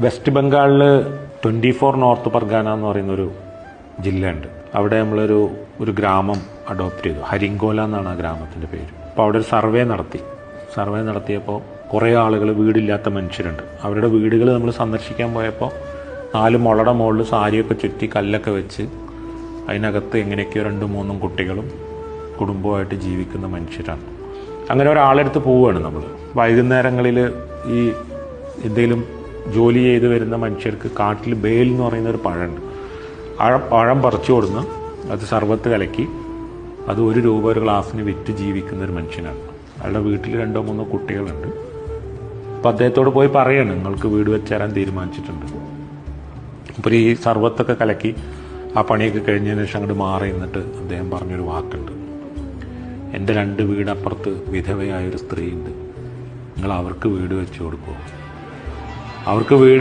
West ബംഗാളിൽ 24 north Pargana എന്ന് പറയുന്നൊരു ജില്ലയുണ്ട്. അവിടെ നമ്മളൊരു ഗ്രാമം അഡോപ്റ്റ് ചെയ്തു. ഹരിങ്കോല എന്നാണ് ആ ഗ്രാമത്തിൻ്റെ പേര്. അപ്പോൾ അവിടെ ഒരു സർവേ നടത്തിയപ്പോൾ കുറേ ആളുകൾ വീടില്ലാത്ത മനുഷ്യരുണ്ട്. അവരുടെ വീടുകൾ നമ്മൾ സന്ദർശിക്കാൻ പോയപ്പോൾ 4 മുളയുടെ മുകളിൽ സാരിയൊക്കെ ചുറ്റി കല്ലൊക്കെ വെച്ച് അതിനകത്ത് എങ്ങനെയൊക്കെയോ 2-3 കുട്ടികളും കുടുംബമായിട്ട് ജീവിക്കുന്ന മനുഷ്യരാണ്. അങ്ങനെ ഒരാളെടുത്ത് പോവുകയാണ് നമ്മൾ. വൈകുന്നേരങ്ങളിൽ ഈ എന്തെങ്കിലും ജോലി ചെയ്ത് വരുന്ന മനുഷ്യർക്ക് കാട്ടിൽ ബേൽ എന്ന് പറയുന്ന ഒരു പഴമുണ്ട്. ആ പഴം പറിച്ചു കൊടുന്ന് അത് സർബത്ത് കലക്കി അത് ₹1 ഒരു ഗ്ലാസ്സിന് വിറ്റ് ജീവിക്കുന്ന ഒരു മനുഷ്യനാണ്. അയാളുടെ വീട്ടിൽ 2-3 കുട്ടികളുണ്ട്. അപ്പം അദ്ദേഹത്തോട് പോയി പറയാണ്, നിങ്ങൾക്ക് വീട് വെച്ച് തരാൻ തീരുമാനിച്ചിട്ടുണ്ട്. അപ്പോൾ ഈ സർബത്തൊക്കെ കലക്കി ആ പണിയൊക്കെ കഴിഞ്ഞതിന് ശേഷം അങ്ങോട്ട് മാറി നിന്നിട്ട് അദ്ദേഹം പറഞ്ഞൊരു വാക്കുണ്ട്, എൻ്റെ 2 വീടപ്പുറത്ത് വിധവയായൊരു സ്ത്രീയുണ്ട്, നിങ്ങൾ അവർക്ക് വീട് വെച്ച് കൊടുക്കുമോ? അവർക്ക് വീട്